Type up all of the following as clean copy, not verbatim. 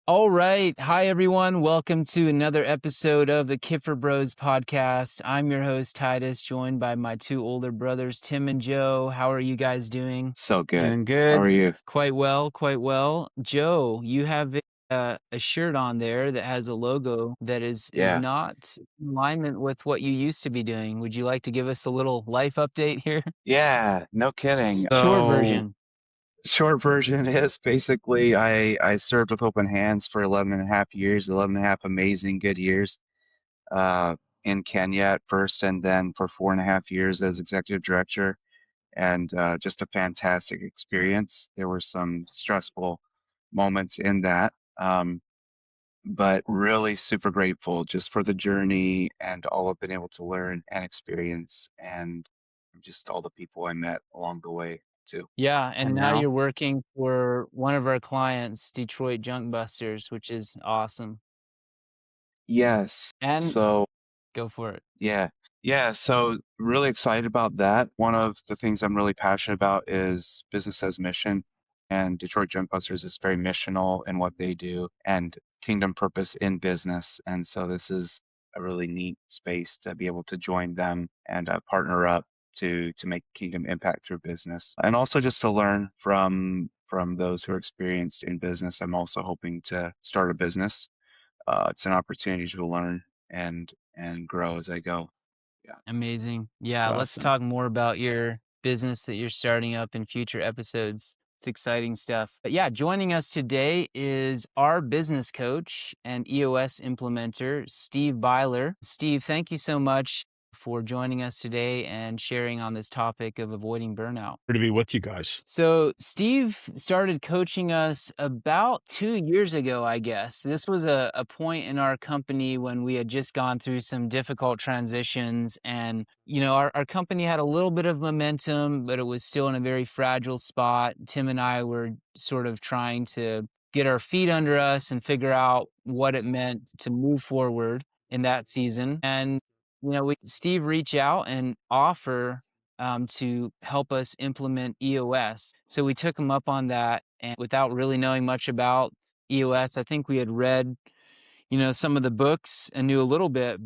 All right. Hi, everyone. Welcome to another episode of the Kiffer Bros podcast. I'm your host, Titus, joined by my two older brothers, Tim and Joe. How are you guys doing? So good. Doing How good. are you? Quite well, quite well. Joe, you have a shirt on there that has a logo that is Yeah. not in alignment with what you used to be doing. Would you like to give us a little life update here? Yeah, no kidding. Short So, version. short version is basically I served with Open Hands for 11 and a half years, 11 and a half amazing good years uh, in Kenya at first, and then for 4.5 years as executive director, and just a fantastic experience. There were some stressful moments in that. But really super grateful just for the journey and all I've been able to learn and experience and just all the people I met along the way too. Yeah, and And now now, you're working for one of our clients, Detroit Junk Busters, which is awesome. Yes. And So go for it. yeah. Yeah. So really excited about that. One of the things I'm really passionate about is business as mission. And Detroit Junk Busters is very missional in what they do and kingdom purpose in business. And so this is a really neat space to be able to join them and partner up to make kingdom impact through business. And also just to learn from those who are experienced in business. I'm also hoping to start a business. It's an opportunity to learn and grow as I go. Yeah, Amazing. it's Yeah, let's awesome. talk more about your business that you're starting up in future episodes. It's exciting stuff. But yeah, joining us today is our business coach and EOS implementer, Steve Byler. Steve, thank you so much for joining us today and sharing on this topic of avoiding burnout. good to be with you guys. So, Steve started coaching us about 2 years ago, I guess. This was a point in our company when we had just gone through some difficult transitions. And, our company had a little bit of momentum, but it was still in a very fragile spot. Tim and I were sort of trying to get our feet under us and figure out what it meant to move forward in that season. And, Steve reach out and offer to help us implement EOS. So we took him up on that, and without really knowing much about EOS, I think we had read, some of the books and knew a little bit.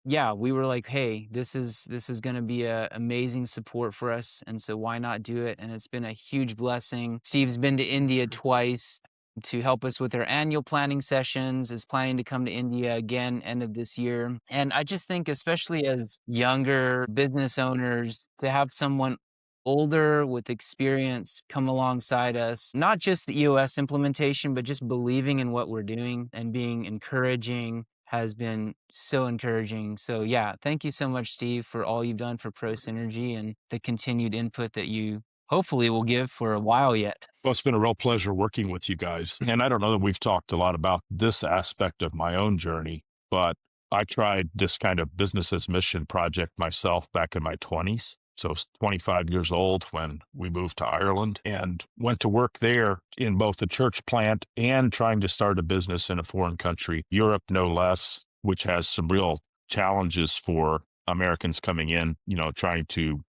Yeah, we were like, hey, this is going to be a amazing support for us, and so why not do it? And it's been a huge blessing. Steve's been to India twice to help us with our annual planning sessions, is planning to come to India again end of this year. And I just think, especially as younger business owners, to have someone older with experience come alongside us, not just the EOS implementation, but just believing in what we're doing and being encouraging has been so encouraging. So yeah, thank you so much, Steve, for all you've done for Pro Synergy and the continued input that you hopefully will give for a while yet. Well, it's been a real pleasure working with you guys. And I don't know that we've talked a lot about this aspect of my own journey, but I tried this kind of business as mission project myself back in my 20s. So I was 25 years old when we moved to Ireland and went to work there in both the church plant and trying to start a business in a foreign country, Europe no less, which has some real challenges for Americans coming in, trying to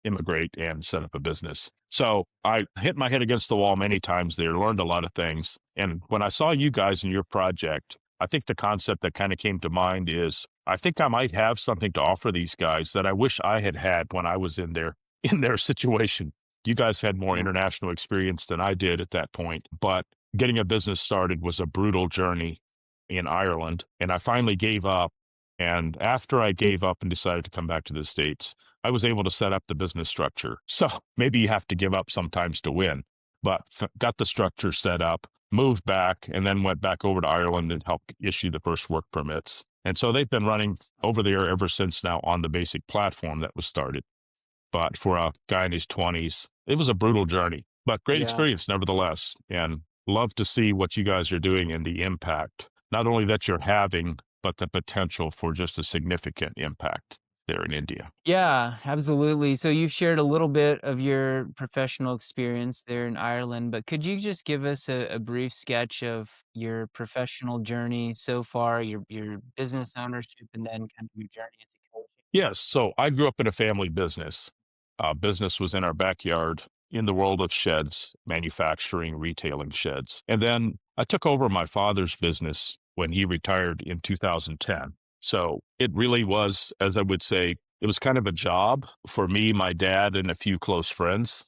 immigrate, and set up a business. So I hit my head against the wall many times there, learned a lot of things. And when I saw you guys in your project, I think the concept that kind of came to mind is I think I might have something to offer these guys that I wish I had had when I was in their situation. You guys had more Mm. international experience than I did at that point, but getting a business started was a brutal journey in Ireland. And I finally gave up. And after I gave up and decided to come back to the States, I was able to set up the business structure. So maybe you have to give up sometimes to win, but got the structure set up, moved back, and then went back over to Ireland and helped issue the first work permits. And so they've been running over there ever since now on the basic platform that was started. But for a guy in his 20s, it was a brutal journey, but great Yeah. experience nevertheless. And love to see what you guys are doing and the impact, not only that you're having, but the potential for just a significant impact there in India. Yeah, absolutely. So you've shared a little bit of your professional experience there in Ireland, but could you just give us a brief sketch of your professional journey so far, your business ownership, and then kind of your journey into coaching? Yes. So I grew up in a family business. Business was in our backyard. in the world of sheds, manufacturing, retailing sheds. And then I took over my father's business when he retired in 2010. So it really was, as I would say, it was kind of a job for me, my dad, and a few close friends.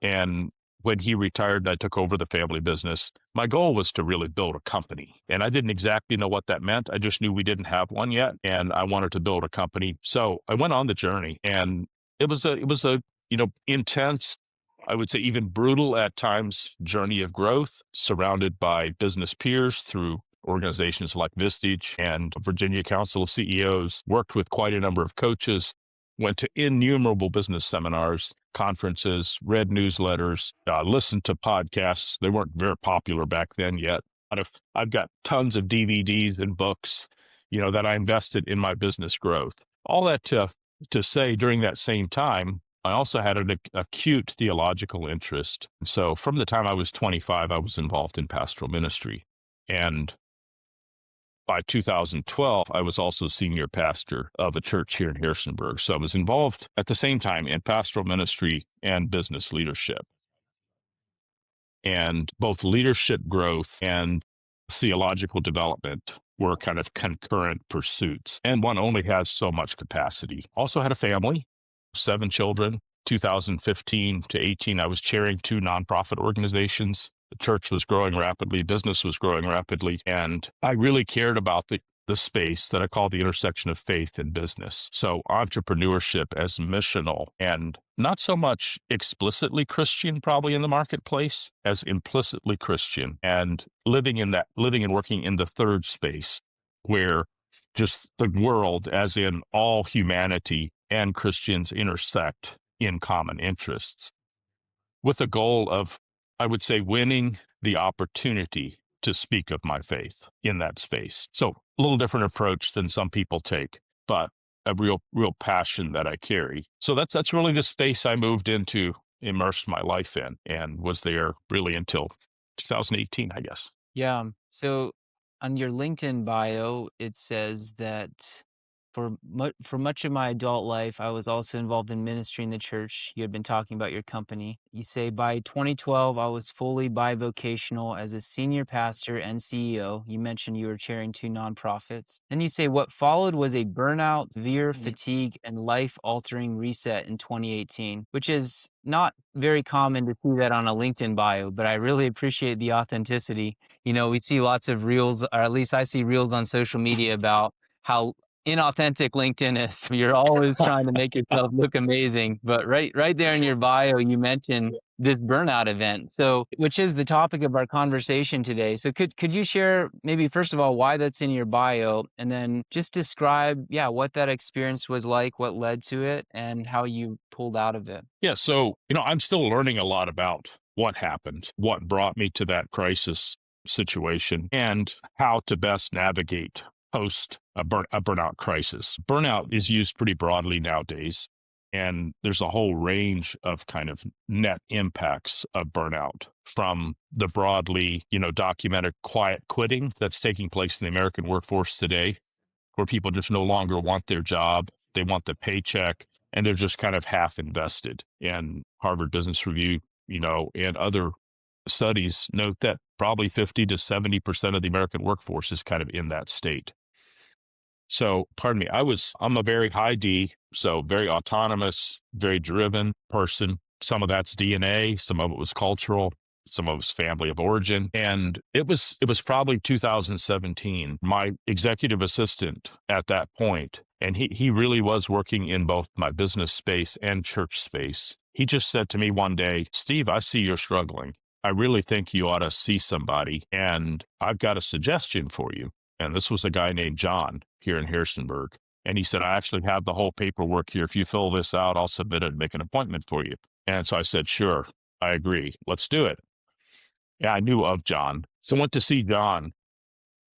And when he retired, I took over the family business. My goal was to really build a company. And I didn't exactly know what that meant. I just knew we didn't have one yet. And I wanted to build a company. So I went on the journey, and it was a intense, I would say even brutal at times, journey of growth, surrounded by business peers through organizations like Vistage and Virginia Council of CEOs, worked with quite a number of coaches, went to innumerable business seminars, conferences, read newsletters, listened to podcasts. They weren't very popular back then yet. I've got tons of DVDs and books, that I invested in my business growth. All that to say, during that same time, I also had an acute theological interest. And so from the time I was 25, I was involved in pastoral ministry. And by 2012, I was also senior pastor of a church here in Harrisonburg. So I was involved at the same time in pastoral ministry and business leadership. And both leadership growth and theological development were kind of concurrent pursuits. And one only has so much capacity. Also had a family, 7 children. 2015 to 18, I was chairing 2 nonprofit organizations. The church was growing rapidly, business was growing rapidly, and I really cared about the space that I call the intersection of faith and business. So entrepreneurship as missional, and not so much explicitly Christian probably in the marketplace as implicitly Christian, and living and working in the third space where just the world, as in all humanity and Christians, intersect in common interests, with the goal of, I would say, winning the opportunity to speak of my faith in that space. So a little different approach than some people take, but a real passion that I carry. So that's really the space I moved into, immersed my life in, and was there really until 2018, I guess. Yeah. So on your LinkedIn bio, it says that for much of my adult life, I was also involved in ministry in the church. You had been talking about your company. You say by 2012, I was fully bivocational as a senior pastor and CEO. You mentioned you were chairing 2 nonprofits. Then you say what followed was a burnout, severe fatigue, and life-altering reset in 2018, which is not very common to see that on a LinkedIn bio, but I really appreciate the authenticity. We see lots of reels, or at least I see reels on social media about how inauthentic LinkedIn is. You're always trying to make yourself look amazing, but right there in your bio, you mentioned this burnout event. So, which is the topic of our conversation today. So could you share maybe first of all why that's in your bio, and then just describe what that experience was like, what led to it, and how you pulled out of it? Yeah, so, I'm still learning a lot about what happened, what brought me to that crisis situation, and how to best navigate post a burnout crisis. Burnout is used pretty broadly nowadays, and there's a whole range of kind of net impacts of burnout, from the broadly, documented quiet quitting that's taking place in the American workforce today, where people just no longer want their job, they want the paycheck, and they're just kind of half invested. And Harvard Business Review, and other studies note that probably 50 to 70% of the American workforce is kind of in that state. So, pardon me, I'm a very high D, so very autonomous, very driven person. Some of that's DNA, some of it was cultural, some of it was family of origin. And it was probably 2017. My executive assistant at that point, and he really was working in both my business space and church space. He just said to me one day, "Steve, I see you're struggling. I really think you ought to see somebody, and I've got a suggestion for you." And this was a guy named John here in Harrisonburg. And he said, "I actually have the whole paperwork here. If you fill this out, I'll submit it and make an appointment for you." And so I said, "Sure, I agree. Let's do it." Yeah, I knew of John. So I went to see John,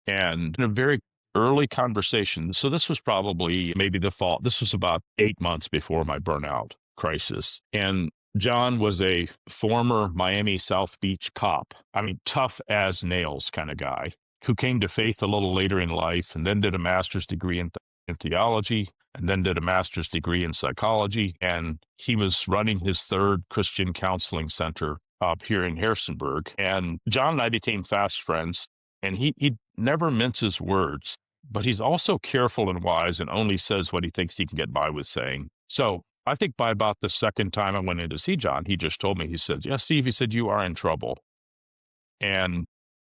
and in a very early conversation. So this was probably maybe the fall. This was about 8 months before my burnout crisis. And John was a former Miami South Beach cop. I mean, tough as nails kind of guy, who came to faith a little later in life and then did a master's degree in in theology and then did a master's degree in psychology. And he was running his third Christian counseling center up here in Harrisonburg. And John and I became fast friends. And he never minces words, but he's also careful and wise and only says what he thinks he can get by with saying. So I think by about the second time I went in to see John, he just told me, he said, "Yeah, Steve," he said, "you are in trouble. And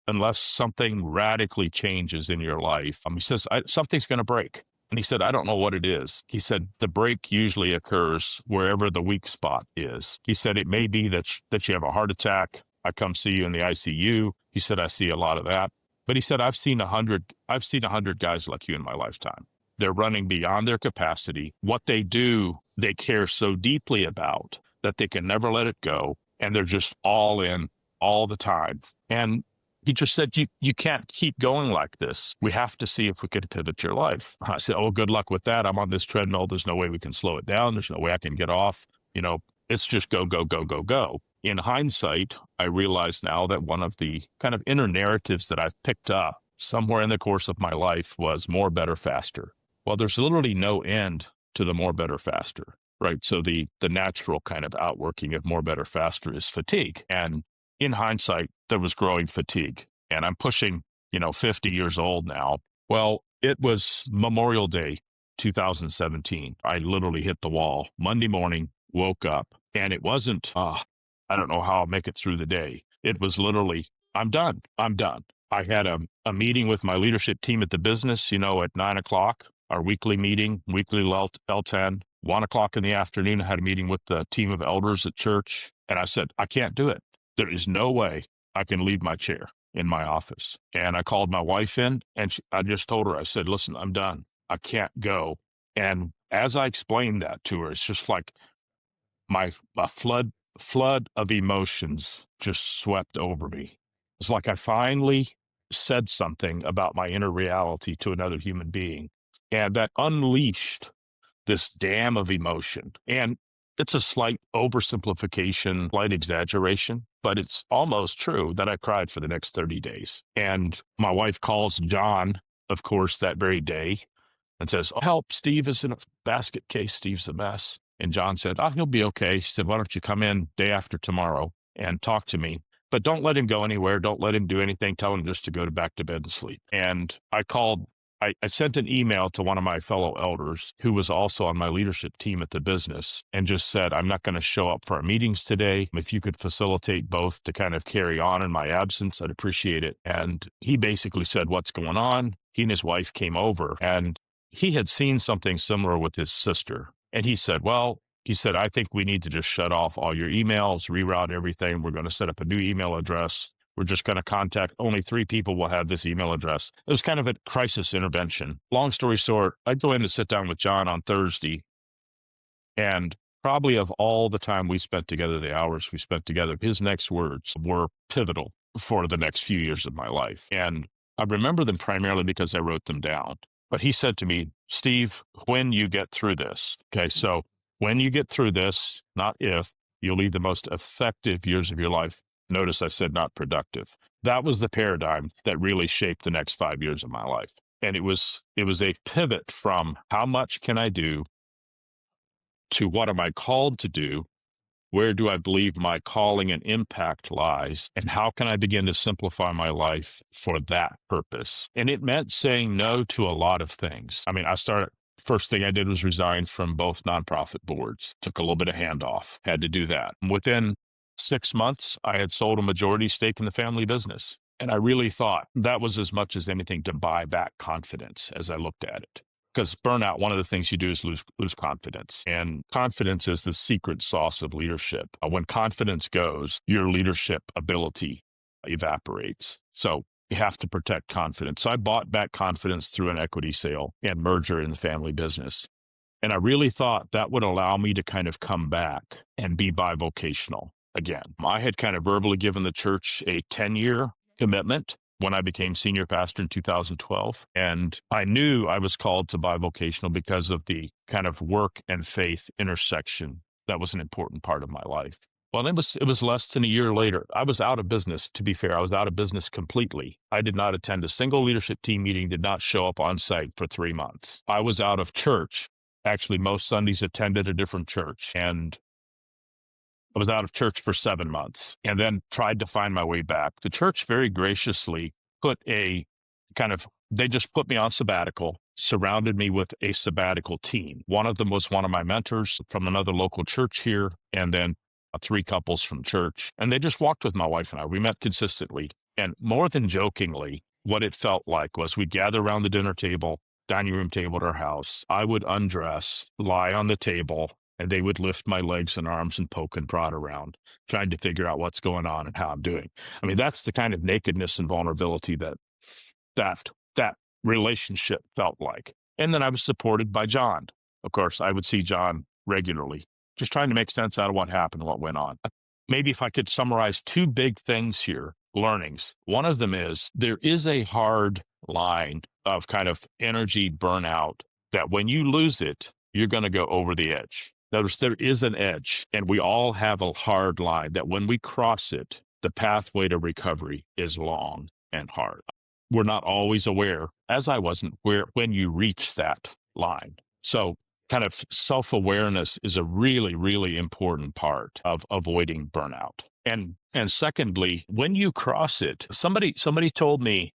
unless something radically changes in your life," he says, "something's going to break." And he said, "I don't know what it is." He said, "The break usually occurs wherever the weak spot is." He said, "It may be that you have a heart attack. I come see you in the ICU." He said, "I see a lot of that." But he said, I've seen 100 guys like you in my lifetime. They're running beyond their capacity. What they do, they care so deeply about that they can never let it go. And they're just all in all the time." And he just said, you can't keep going like this. We have to see if we could pivot your life. I said, "Oh, good luck with that. I'm on this treadmill. There's no way we can slow it down. There's no way I can get off. It's just go, go, go, go, go." In hindsight, I realize now that one of the kind of inner narratives that I've picked up somewhere in the course of my life was more, better, faster. Well, there's literally no end to the more, better, faster, right? So the natural kind of outworking of more, better, faster is fatigue. And in hindsight, there was growing fatigue. And I'm pushing, 50 years old now. Well, it was Memorial Day, 2017. I literally hit the wall Monday morning, woke up, and it wasn't, I don't know how I'll make it through the day. It was literally, I'm done. I'm done. I had a meeting with my leadership team at the business, at 9:00, our weekly meeting, weekly L10. 1:00 in the afternoon, I had a meeting with the team of elders at church. And I said, I can't do it. There is no way I can leave my chair in my office. And I called my wife in and I just told her, I said, "Listen, I'm done. I can't go." And as I explained that to her, it's just like a flood of emotions just swept over me. It's like I finally said something about my inner reality to another human being, and that unleashed this dam of emotion. And it's a slight oversimplification, slight exaggeration, but it's almost true that I cried for the next 30 days. And my wife calls John, of course, that very day and says, "Oh, help, Steve is in a basket case. Steve's a mess." And John said, "Oh, he'll be okay." She said, "Why don't you come in day after tomorrow and talk to me? But don't let him go anywhere. Don't let him do anything. Tell him just to go back to bed and sleep." And I sent an email to one of my fellow elders who was also on my leadership team at the business and just said, "I'm not going to show up for our meetings today. If you could facilitate both to kind of carry on in my absence, I'd appreciate it." And he basically said, "What's going on?" He and his wife came over and he had seen something similar with his sister. And he said, "I think we need to just shut off all your emails, reroute everything. We're going to set up a new email address. We're just going to contact only 3 people will have this email address." It was kind of a crisis intervention. Long story short, I go in to sit down with John on Thursday, and probably of all the time we spent together, the hours we spent together, his next words were pivotal for the next few years of my life. And I remember them primarily because I wrote them down. But he said to me, "Steve, when you get through this," okay, so when you get through this, not if, "you'll lead the most effective years of your life." Notice I said not productive. That was the paradigm that really shaped the next 5 years of my life. And it was a pivot from how much can I do to what am I called to do? Where do I believe my calling and impact lies? And how can I begin to simplify my life for that purpose? And it meant saying no to a lot of things. I mean, first thing I did was resign from both nonprofit boards. Took a little bit of handoff, had to do that. Within 6 months, I had sold a majority stake in the family business. And I really thought that was as much as anything to buy back confidence as I looked at it. Because burnout, one of the things you do is lose confidence. And confidence is the secret sauce of leadership. When confidence goes, your leadership ability evaporates. So you have to protect confidence. So I bought back confidence through an equity sale and merger in the family business. And I really thought that would allow me to kind of come back and be bivocational again. I had kind of verbally given the church a 10-year commitment when I became senior pastor in 2012. And I knew I was called to bivocational because of the kind of work and faith intersection that was an important part of my life. Well, it was less than a year later. I was out of business, to be fair. I was out of business completely. I did not attend a single leadership team meeting, did not show up on site for 3 months. I was out of church. Actually, most Sundays attended a different church, and I was out of church for 7 months and then tried to find my way back. The church very graciously put a kind of, they just put me on sabbatical, surrounded me with a sabbatical team. One of them was one of my mentors from another local church here, and then 3 couples from church. And they just walked with my wife and I. We met consistently. And more than jokingly, what it felt like was we'd gather around the dinner table, dining room table at our house. I would undress, lie on the table, and they would lift my legs and arms and poke and prod around, trying to figure out what's going on and how I'm doing. I mean, that's the kind of nakedness and vulnerability that relationship felt like. And then I was supported by John. Of course, I would see John regularly, just trying to make sense out of what happened and what went on. Maybe if I could summarize 2 big things here, learnings. One of them is there is a hard line of kind of energy burnout that when you lose it, you're going to go over the edge. Notice there is an edge, and we all have a hard line that when we cross it, the pathway to recovery is long and hard. We're not always aware, as I wasn't, when you reach that line. So kind of self-awareness is a really, really important part of avoiding burnout. And secondly, when you cross it, somebody told me,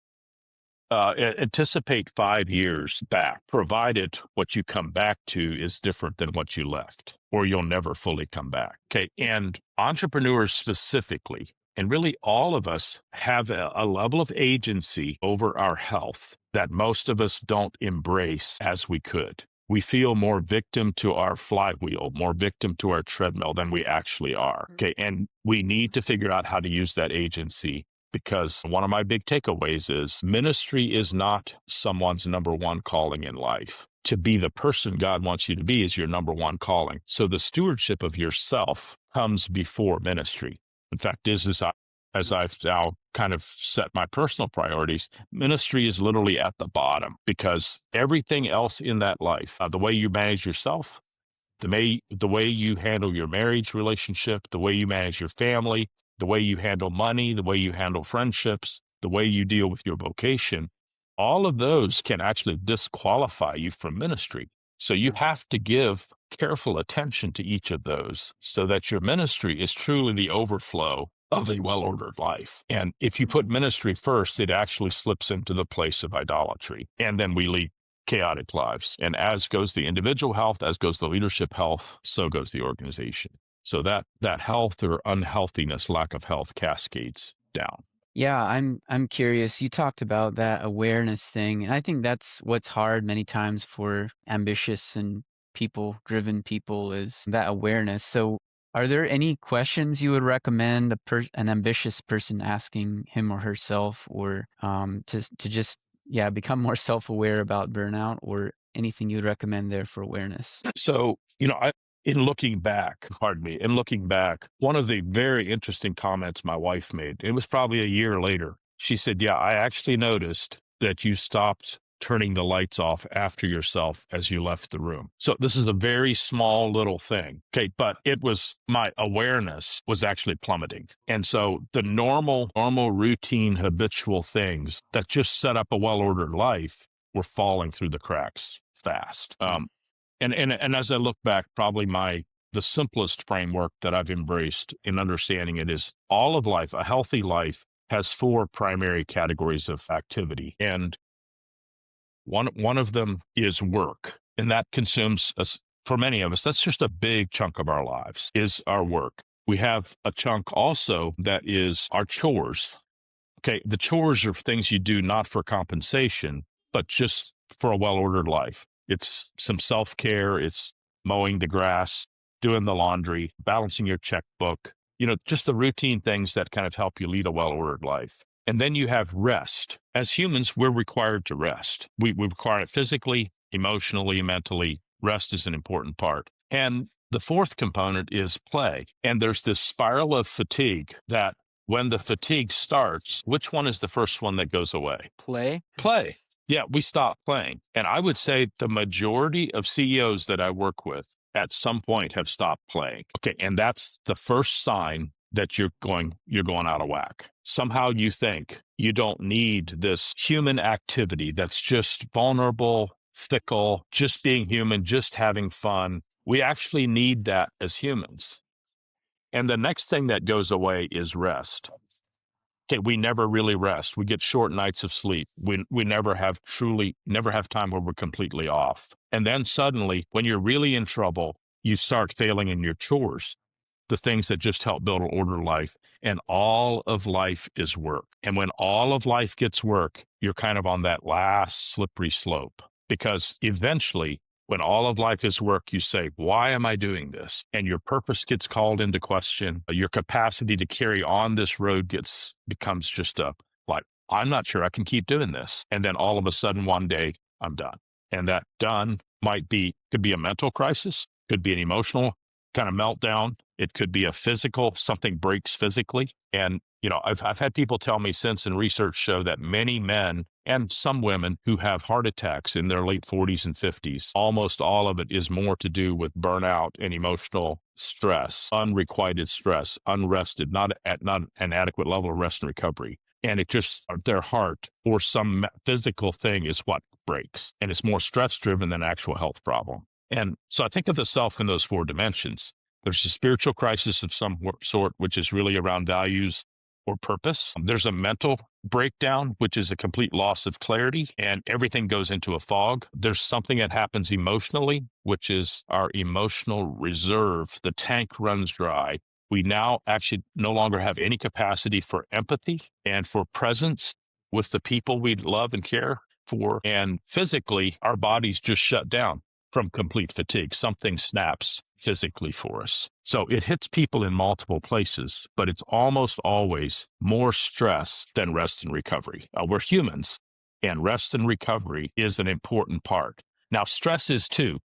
anticipate 5 years back, provided what you come back to is different than what you left, or you'll never fully come back. Okay. And entrepreneurs specifically, and really all of us have a level of agency over our health that most of us don't embrace as we could. We feel more victim to our flywheel, more victim to our treadmill than we actually are. Okay. And we need to figure out how to use that agency, because one of my big takeaways is ministry is not someone's number one calling in life. To be the person God wants you to be is your number one calling. So the stewardship of yourself comes before ministry. In fact, as I've now kind of set my personal priorities, ministry is literally at the bottom, because everything else in that life, the way you manage yourself, the way you handle your marriage relationship, the way you manage your family, the way you handle money, the way you handle friendships, the way you deal with your vocation, all of those can actually disqualify you from ministry. So you have to give careful attention to each of those so that your ministry is truly the overflow of a well-ordered life. And if you put ministry first, it actually slips into the place of idolatry. And then we lead chaotic lives. And as goes the individual health, as goes the leadership health, so goes the organization. So that health or unhealthiness, lack of health, cascades down. Yeah, I'm curious. You talked about that awareness thing, and I think that's what's hard many times for ambitious and driven people is that awareness. So, are there any questions you would recommend an ambitious person asking him or herself, or to just become more self-aware about burnout, or anything you'd recommend there for awareness? So, in looking back, one of the very interesting comments my wife made, it was probably a year later. She said, "Yeah, I actually noticed that you stopped turning the lights off after yourself as you left the room." So this is a very small little thing. Okay. But my awareness was actually plummeting. And so the normal, routine, habitual things that just set up a well-ordered life were falling through the cracks fast. And as I look back, probably the simplest framework that I've embraced in understanding it is all of life, a healthy life, has 4 primary categories of activity. And one of them is work. And that consumes us, for many of us, that's just a big chunk of our lives, is our work. We have a chunk also that is our chores. Okay, the chores are things you do not for compensation, but just for a well-ordered life. It's some self-care, it's mowing the grass, doing the laundry, balancing your checkbook, just the routine things that kind of help you lead a well-ordered life. And then you have rest. As humans, we're required to rest. We require it physically, emotionally, mentally. Rest is an important part. And the 4th component is play. And there's this spiral of fatigue that when the fatigue starts, which one is the first one that goes away? Play. Yeah, we stop playing. And I would say the majority of CEOs that I work with at some point have stopped playing. Okay, and that's the first sign that you're going out of whack. Somehow you think you don't need this human activity that's just vulnerable, fickle, just being human, just having fun. We actually need that as humans. And the next thing that goes away is rest. Okay, we never really rest. We get short nights of sleep. We never have time where we're completely off. And then suddenly, when you're really in trouble, you start failing in your chores, the things that just help build an order life. And all of life is work. And when all of life gets work, you're kind of on that last slippery slope, because eventually, when all of life is work, you say, why am I doing this? And your purpose gets called into question. Your capacity to carry on this road becomes just like, I'm not sure I can keep doing this. And then all of a sudden, one day, I'm done. And that done could be a mental crisis, could be an emotional kind of meltdown. It could be a physical, something breaks physically. And, I've had people tell me since, and research show that many men and some women who have heart attacks in their late 40s and 50s, almost all of it is more to do with burnout and emotional stress, unrequited stress, unrested, not an adequate level of rest and recovery. And it just, their heart or some physical thing is what breaks. And it's more stress driven than actual health problem. And so I think of the self in those four dimensions. There's a spiritual crisis of some sort, which is really around values or purpose. There's a mental breakdown, which is a complete loss of clarity, and everything goes into a fog. There's something that happens emotionally, which is our emotional reserve. The tank runs dry. We now actually no longer have any capacity for empathy and for presence with the people we love and care for. And physically, our bodies just shut down from complete fatigue. Something snaps physically for us. So it hits people in multiple places, but it's almost always more stress than rest and recovery. We're humans, and rest and recovery is an important part. Now, stress is too.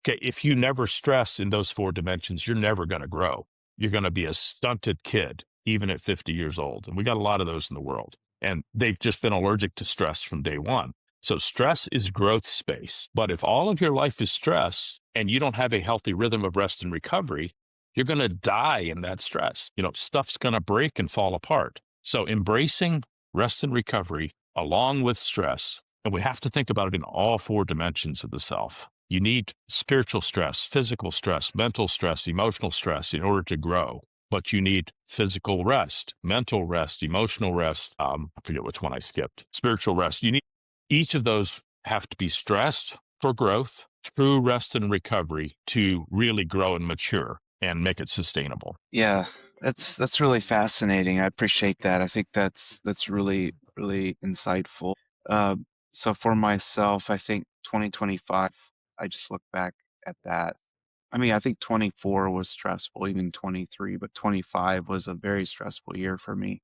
Okay, if you never stress in those four dimensions, you're never going to grow. You're going to be a stunted kid, even at 50 years old. And we got a lot of those in the world. And they've just been allergic to stress from day one. So stress is growth space. But if all of your life is stress and you don't have a healthy rhythm of rest and recovery, you're going to die in that stress. Stuff's going to break and fall apart. So embracing rest and recovery along with stress, and we have to think about it in all four dimensions of the self. You need spiritual stress, physical stress, mental stress, emotional stress in order to grow. But you need physical rest, mental rest, emotional rest. I forget which one I skipped. Spiritual rest. You need each of those have to be stressed for growth, true rest and recovery to really grow and mature and make it sustainable. Yeah, that's really fascinating. I appreciate that. I think that's really, really insightful. So for myself, I think 2025, I just look back at that. I mean, I think 24 was stressful, even 23, but 25 was a very stressful year for me.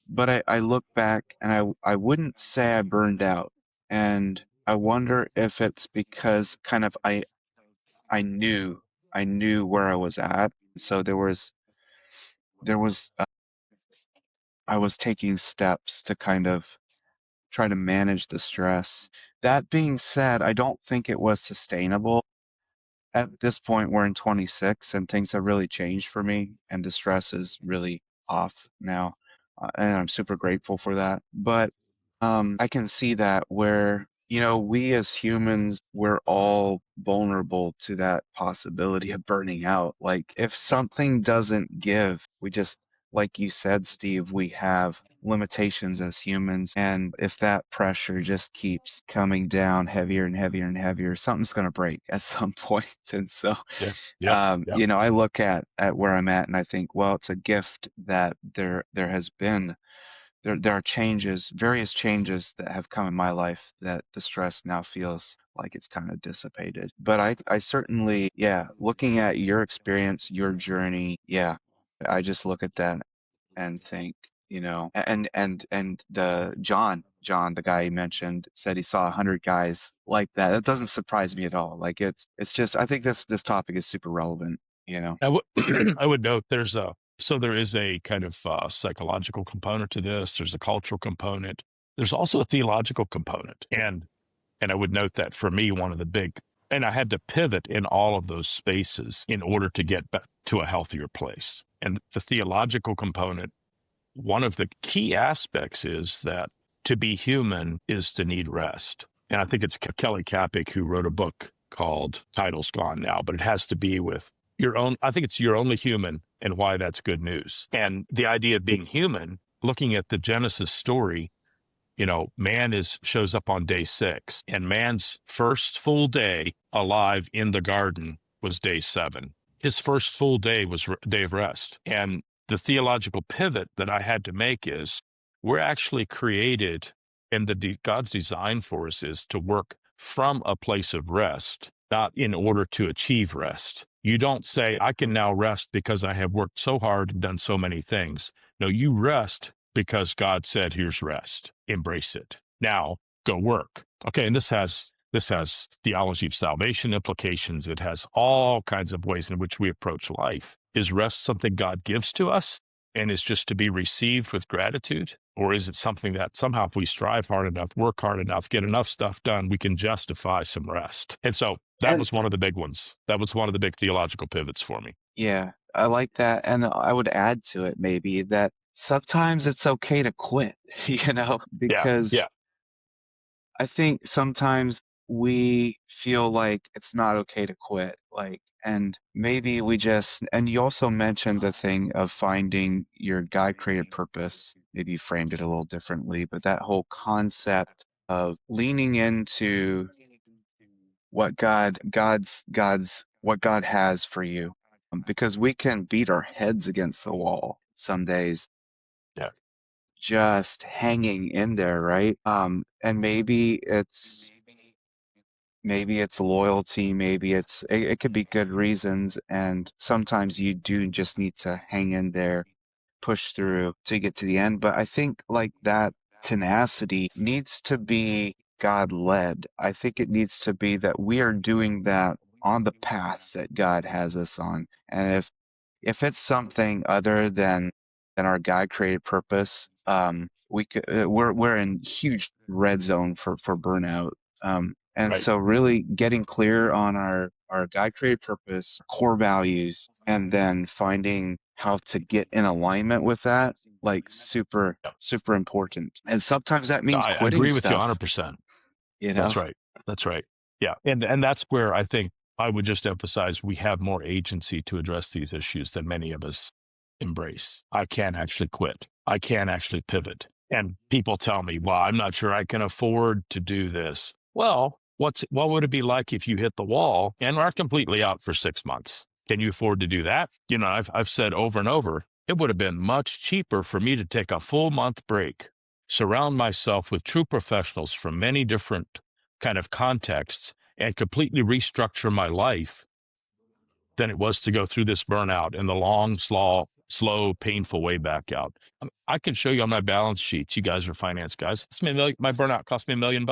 But I look back and I wouldn't say I burned out. And I wonder if it's because kind of I knew where I was at. So there was I was taking steps to kind of try to manage the stress. That being said, I don't think it was sustainable. At this point, we're in 26 and things have really changed for me, and the stress is really off now. And I'm super grateful for that. But I can see that where, we as humans, we're all vulnerable to that possibility of burning out. Like, if something doesn't give, we just, like you said, Steve, we have limitations as humans. And if that pressure just keeps coming down heavier and heavier and heavier, something's going to break at some point. And so, Yeah. Yep. Yep. I look at where I'm at and I think, well, it's a gift that there has been there are changes, various changes that have come in my life that the stress now feels like it's kind of dissipated. But I certainly, yeah, looking at your experience, your journey, yeah, I just look at that and think, and the John, the guy you mentioned, said he saw 100 guys like that. That doesn't surprise me at all. Like it's just, I think this topic is super relevant, I would note there is a kind of psychological component to this. There's a cultural component. There's also a theological component. And I would note that for me, one of the big And I had to pivot in all of those spaces in order to get back to a healthier place. And the theological component, one of the key aspects is that to be human is to need rest. And I think it's Kelly Kapic who wrote a book called, title's gone now, but it has to be with your own, I think it's You're Only Human and Why That's Good News. And the idea of being human, looking at the Genesis story, man shows up on day 6, and man's first full day alive in the garden was day 7. His first full day was day of rest. And the theological pivot that I had to make is we're actually created, and God's design for us is to work from a place of rest, not in order to achieve rest. You don't say, I can now rest because I have worked so hard and done so many things. No, you rest because God said, here's rest. Embrace it. Now go work. Okay, and this has theology of salvation implications. It has all kinds of ways in which we approach life. Is rest something God gives to us and is just to be received with gratitude? Or is it something that somehow if we strive hard enough, work hard enough, get enough stuff done, we can justify some rest? And so that And was one of the big ones. That was one of the big theological pivots for me. yeah, I like that. And I would add to it maybe that sometimes it's okay to quit, Yeah, because yeah, I think sometimes we feel like it's not okay to quit. And maybe and you also mentioned the thing of finding your God created purpose. Maybe you framed it a little differently, but that whole concept of leaning into what what God has for you. Because we can beat our heads against the wall some days, yeah, just hanging in there, right? And maybe it's loyalty, it could be good reasons, and sometimes you do just need to hang in there, push through to get to the end. But I think like that tenacity needs to be God led. I think it needs to be that we are doing that on the path that God has us on. And if it's something other than our God created purpose, we're in huge red zone for burnout. And right. so really getting clear on our God created purpose, core values, and then finding how to get in alignment with that, like super, Yeah. super important. And sometimes that No, means I quitting agree with you stuff, 100%. you know? That's right. That's right. Yeah. And that's where I think I would just emphasize we have more agency to address these issues than many of us embrace. I can actually quit. I can actually pivot. And people tell me, well, I'm not sure I can afford to do this. Well, what would it be like if you hit the wall and are completely out for 6 months? Can you afford to do that? I've said over and over, it would have been much cheaper for me to take a full month break, surround myself with true professionals from many different kind of contexts, and completely restructure my life than it was to go through this burnout and the long, slow, painful way back out. I can show you on my balance sheets. You guys are finance guys. My burnout cost me $1 million.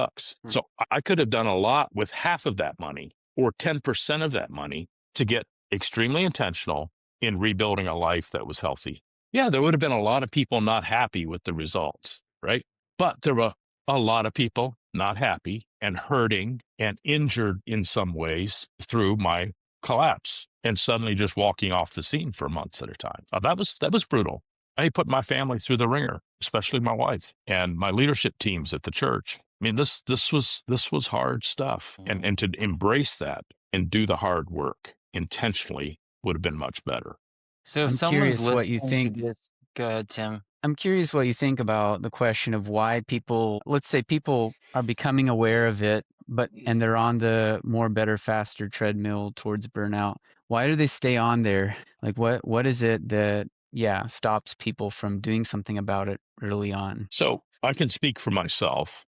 So I could have done a lot with half of that money or 10% of that money to get extremely intentional in rebuilding a life that was healthy. Yeah, there would have been a lot of people not happy with the results, right? But there were a lot of people not happy and hurting and injured in some ways through my collapse and suddenly just walking off the scene for months at a time. That was brutal. I put my family through the ringer, especially my wife and my leadership teams at the church. I mean, this was hard stuff, and to embrace that and do the hard work intentionally would have been much better. So if I'm someone's curious what you listening to think. this, go ahead, Tim. I'm curious what you think about the question of why people, let's say people are becoming aware of it, and they're on the more, better, faster treadmill towards burnout. Why do they stay on there? Like what is it that, yeah, stops people from doing something about it early on? So I can speak for myself.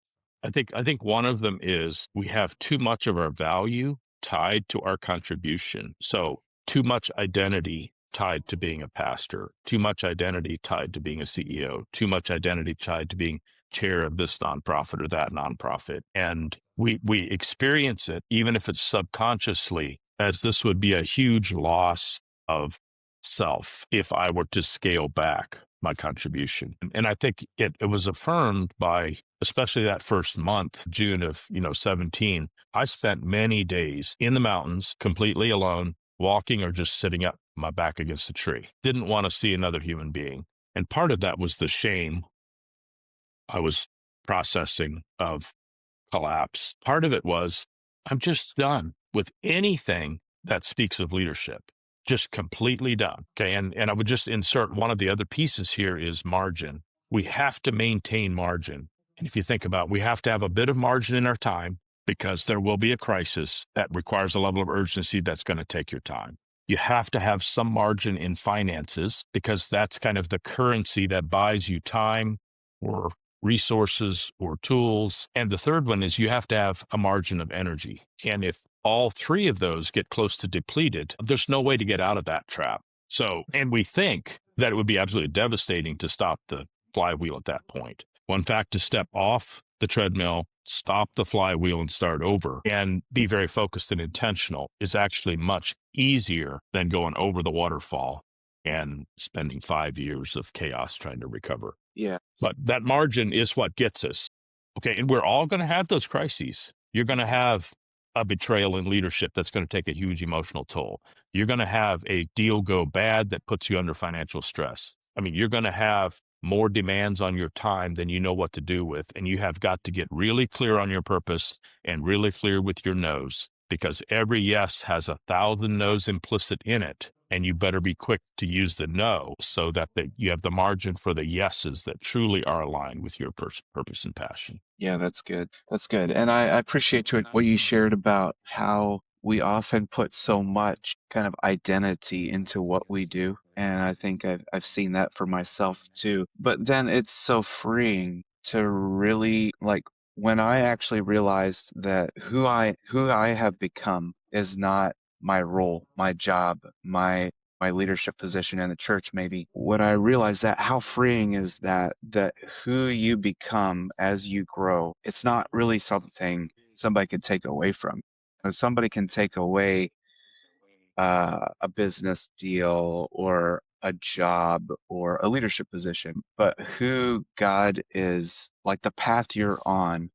I think one of them is we have too much of our value tied to our contribution. So too much identity tied to being a pastor, too much identity tied to being a CEO, too much identity tied to being chair of this nonprofit or that nonprofit. And we experience it, even if it's subconsciously, as this would be a huge loss of self if I were to scale back my contribution. And I think it was affirmed by, especially that first month, June of 17, I spent many days in the mountains, completely alone, walking or just sitting up my back against a tree. Didn't want to see another human being. And part of that was the shame I was processing of collapse. Part of it was I'm just done with anything that speaks of leadership. Just completely done. Okay. And I would just insert one of the other pieces here is margin. We have to maintain margin. And if you think about it, we have to have a bit of margin in our time because there will be a crisis that requires a level of urgency that's going to take your time. You have to have some margin in finances because that's kind of the currency that buys you time or resources or tools. And the third one is you have to have a margin of energy. And if all three of those get close to depleted, there's no way to get out of that trap. So, and we think that it would be absolutely devastating to stop the flywheel at that point. Well, in fact, to step off the treadmill, stop the flywheel and start over and be very focused and intentional is actually much easier than going over the waterfall and spending 5 years of chaos trying to recover. Yeah. But that margin is what gets us. Okay. And we're all going to have those crises. You're going to have a betrayal in leadership that's going to take a huge emotional toll. You're going to have a deal go bad that puts you under financial stress. I mean, you're going to have more demands on your time than you know what to do with. And you have got to get really clear on your purpose and really clear with your no's because every yes has 1,000 no's implicit in it. And you better be quick to use the no so that you have the margin for the yeses that truly are aligned with your purpose and passion. Yeah, that's good. That's good. And I appreciate what you shared about how we often put so much kind of identity into what we do. And I think I've seen that for myself too. But then it's so freeing to really like when I actually realized that who I have become is not my role, my job, my leadership position in the church maybe. When I realized that how freeing is that who you become as you grow, it's not really something somebody could take away from. Somebody can take away a business deal or a job or a leadership position, but who God is, like the path you're on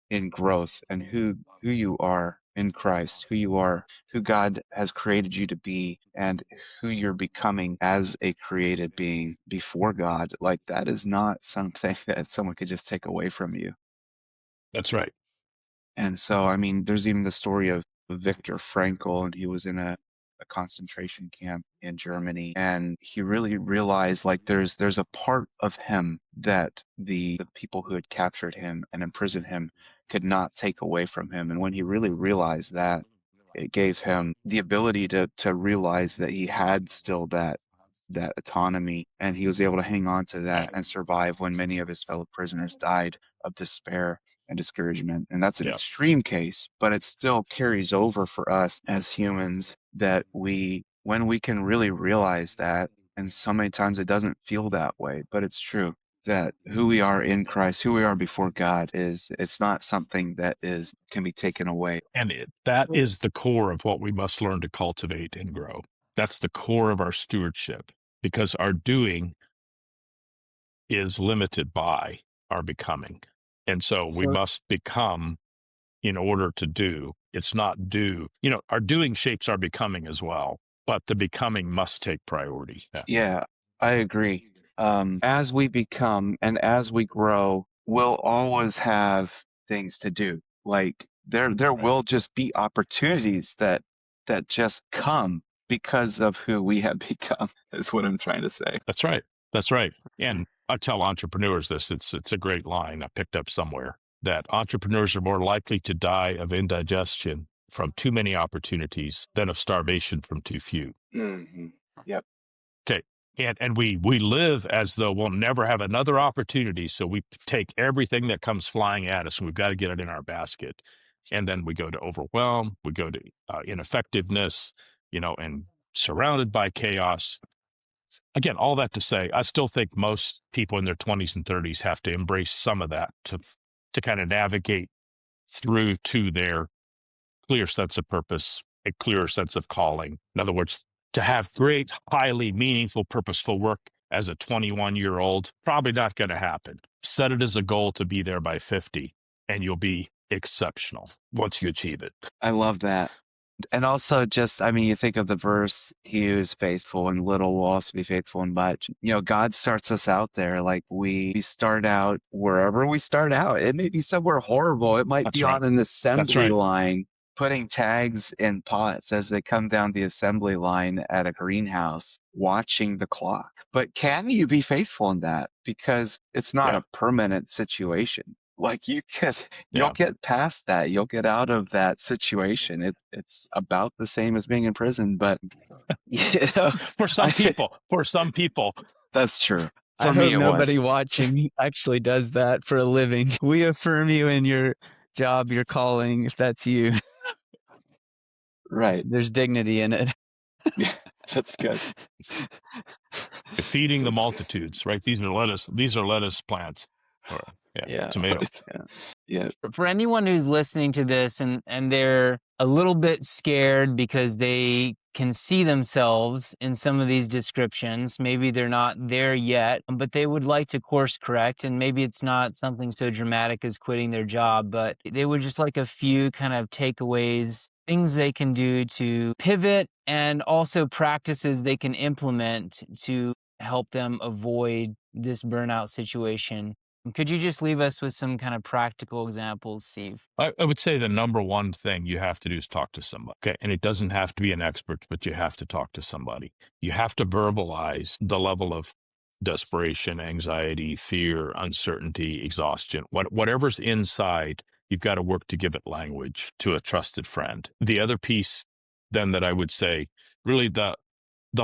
in growth and who you are in Christ, who you are, who God has created you to be, and who you're becoming as a created being before God, like that is not something that someone could just take away from you. That's right. And so, I mean, there's even the story of Viktor Frankl, and he was in a concentration camp in Germany, and he really realized like there's a part of him that the people who had captured him and imprisoned him could not take away from him. And when he really realized that, it gave him the ability to realize that he had still that autonomy, and he was able to hang on to that and survive when many of his fellow prisoners died of despair and discouragement. And that's an Yeah. extreme case, but it still carries over for us as humans that when we can really realize that, and so many times it doesn't feel that way, but it's true that who we are in Christ, who we are before God it's not something that can be taken away. And that is the core of what we must learn to cultivate and grow. That's the core of our stewardship because our doing is limited by our becoming. And so we must become in order to do. It's not do. Our doing shapes our becoming as well, but the becoming must take priority. Yeah, I agree. As we become and as we grow, we'll always have things to do. Like there will just be opportunities that just come because of who we have become, is what I'm trying to say. That's right. That's right. And I tell entrepreneurs this, it's a great line I picked up somewhere, that entrepreneurs are more likely to die of indigestion from too many opportunities than of starvation from too few. Mm-hmm. Yep. Okay. And we live as though we'll never have another opportunity. So we take everything that comes flying at us and we've got to get it in our basket. And then we go to overwhelm, we go to ineffectiveness, and surrounded by chaos. Again, all that to say, I still think most people in their 20s and 30s have to embrace some of that to kind of navigate through to their clear sense of purpose, a clearer sense of calling. In other words, to have great, highly meaningful, purposeful work as a 21-year-old, probably not going to happen. Set it as a goal to be there by 50, and you'll be exceptional once you achieve it. I love that. And also just, I mean, you think of the verse, he who is faithful in little will also be faithful in much. You know, God starts us out there. Like we start out wherever we start out. It may be somewhere horrible. It might That's be right. on an That's assembly right. line, putting tags in pots as they come down the assembly line at a greenhouse, watching the clock. But can you be faithful in that? Because it's not Yeah. a permanent situation. Like you'll Yeah. get past that. You'll get out of that situation. It's about the same as being in prison, but you know, For some people, that's true. I For me, hope it nobody was. watching actually does that for a living. We affirm you in your job, your calling, if that's you. Right. There's dignity in it. Yeah, that's good. feeding the That's good. multitudes, right? These are lettuce plants, or Yeah. tomato. Right. Yeah. For anyone who's listening to this and they're a little bit scared because they can see themselves in some of these descriptions, maybe they're not there yet, but they would like to course correct, and maybe it's not something so dramatic as quitting their job, but they would just like a few kind of takeaways, things they can do to pivot, and also practices they can implement to help them avoid this burnout situation. Could you just leave us with some kind of practical examples, Steve? I would say the number one thing you have to do is talk to somebody. Okay. And it doesn't have to be an expert, but you have to talk to somebody. You have to verbalize the level of desperation, anxiety, fear, uncertainty, exhaustion, whatever's inside. You've got to work to give it language to a trusted friend. The other piece then that I would say, really the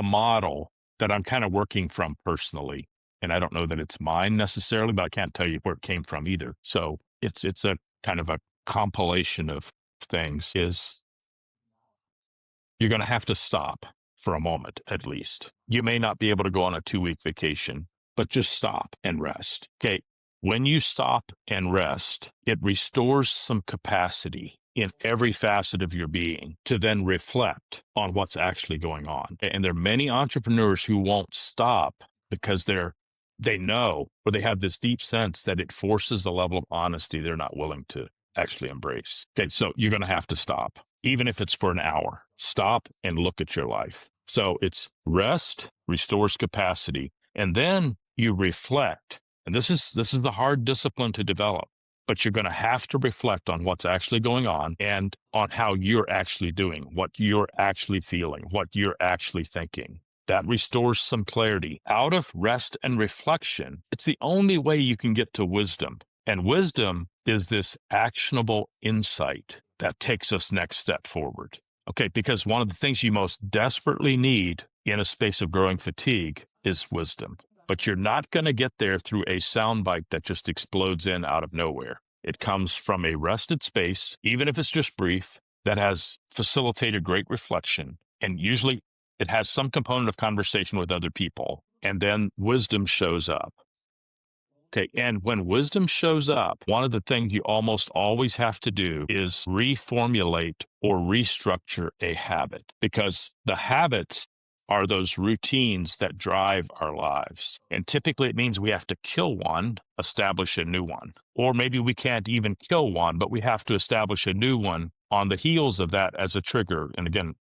model that I'm kind of working from personally, and I don't know that it's mine necessarily, but I can't tell you where it came from either. So it's a kind of a compilation of things, is you're going to have to stop for a moment at least. You may not be able to go on a 2-week vacation, but just stop and rest. Okay. When you stop and rest, it restores some capacity in every facet of your being to then reflect on what's actually going on. And there are many entrepreneurs who won't stop because they know, or they have this deep sense that it forces a level of honesty they're not willing to actually embrace. Okay, so you're going to have to stop, even if it's for an hour. Stop and look at your life. So it's rest, restores capacity, and then you reflect. And this is the hard discipline to develop, but you're going to have to reflect on what's actually going on and on how you're actually doing, what you're actually feeling, what you're actually thinking. That restores some clarity. Out of rest and reflection, it's the only way you can get to wisdom. And wisdom is this actionable insight that takes us next step forward. Okay, because one of the things you most desperately need in a space of growing fatigue is wisdom. But you're not going to get there through a soundbite that just explodes in out of nowhere. It comes from a rested space, even if it's just brief, that has facilitated great reflection. And usually it has some component of conversation with other people. And then wisdom shows up. Okay. And when wisdom shows up, one of the things you almost always have to do is reformulate or restructure a habit, because the habits are those routines that drive our lives. And typically it means we have to kill one, establish a new one. Or maybe we can't even kill one, but we have to establish a new one on the heels of that as a trigger. And again,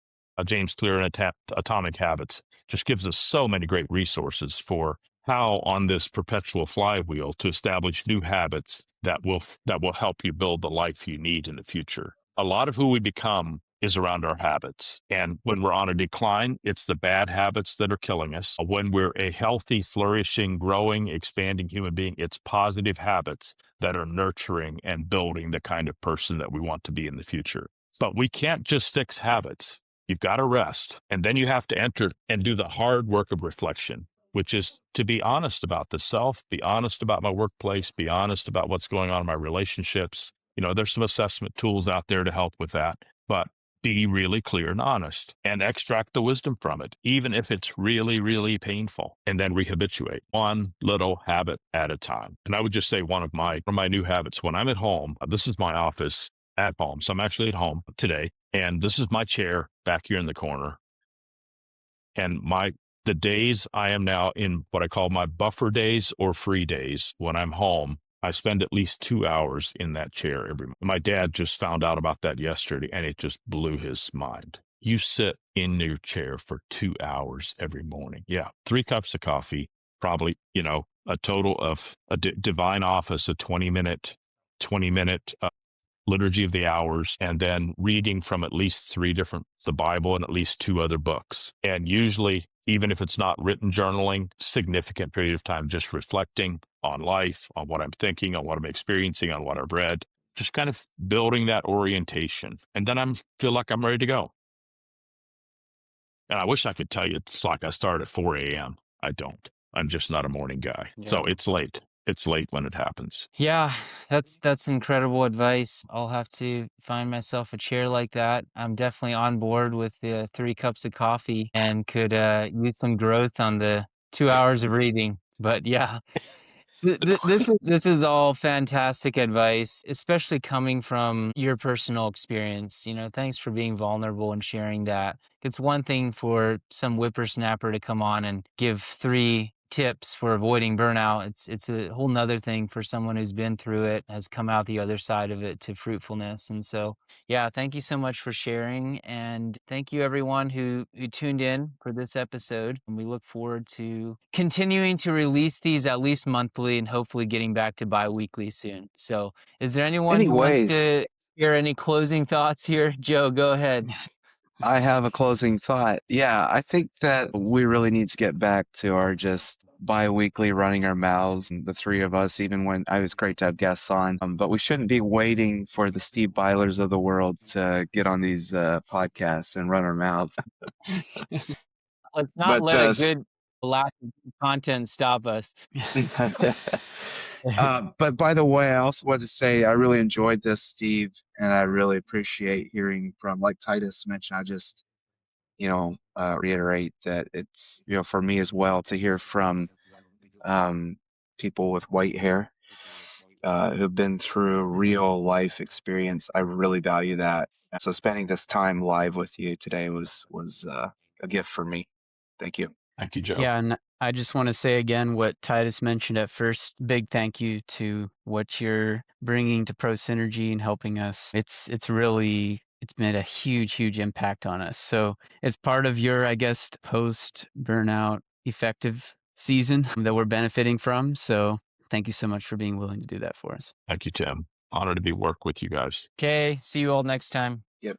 James Clear and Atomic Habits just gives us so many great resources for how on this perpetual flywheel to establish new habits that will help you build the life you need in the future. A lot of who we become is around our habits. And when we're on a decline, it's the bad habits that are killing us. When we're a healthy, flourishing, growing, expanding human being, it's positive habits that are nurturing and building the kind of person that we want to be in the future. But we can't just fix habits. You've got to rest. And then you have to enter and do the hard work of reflection, which is to be honest about the self, be honest about my workplace, be honest about what's going on in my relationships. There's some assessment tools out there to help with that, but be really clear and honest and extract the wisdom from it, even if it's really, really painful, and then rehabituate one little habit at a time. And I would just say one of my new habits when I'm at home, this is my office at home. So I'm actually at home today, and this is my chair back here in the corner. And the days I am now in what I call my buffer days or free days when I'm home, I spend at least 2 hours in that chair every morning. My dad just found out about that yesterday, and it just blew his mind. You sit in your chair for 2 hours every morning. Yeah, 3 cups of coffee, probably, a total of a divine office, a 20-minute liturgy of the hours, and then reading from at least the Bible and at least 2 other books. And usually, even if it's not written journaling, significant period of time just reflecting on life, on what I'm thinking, on what I'm experiencing, on what I've read, just kind of building that orientation. And then feel like I'm ready to go. And I wish I could tell you it's like I start at 4 a.m. I don't. I'm just not a morning guy. So Yeah. it's late. It's late when it happens. Yeah, that's incredible advice. I'll have to find myself a chair like that. I'm definitely on board with the 3 cups of coffee and could use some growth on the 2 hours of reading. But yeah, this is all fantastic advice, especially coming from your personal experience. Thanks for being vulnerable and sharing that. It's one thing for some whippersnapper to come on and give 3 tips for avoiding burnout. It's a whole nother thing for someone who's been through it, has come out the other side of it to fruitfulness. And so, yeah, thank you so much for sharing, and thank you everyone who tuned in for this episode. And we look forward to continuing to release these at least monthly and hopefully getting back to bi-weekly soon. So, is there anyone who wants Anyways, to share any closing thoughts here? Joe, go ahead. I have a closing thought. Yeah, I think that we really need to get back to our just bi-weekly running our mouths, and the 3 of us, even when I was great to have guests on. But we shouldn't be waiting for the Steve Bylers of the world to get on these podcasts and run our mouths. Let's not But let a good lack of content stop us. but by the way, I also wanted to say I really enjoyed this, Steve, and I really appreciate hearing from, like Titus mentioned. I just reiterate that it's, for me as well to hear from people with white hair who've been through real life experience. I really value that. So spending this time live with you today was a gift for me. Thank you. Thank you, Joe. Yeah, and I just want to say again what Titus mentioned at first. Big thank you to what you're bringing to Pro Synergy and helping us. It's made a huge impact on us. So it's part of your, I guess, post burnout effective season that we're benefiting from. So thank you so much for being willing to do that for us. Thank you, Tim. Honored to work with you guys. Okay, see you all next time. Yep.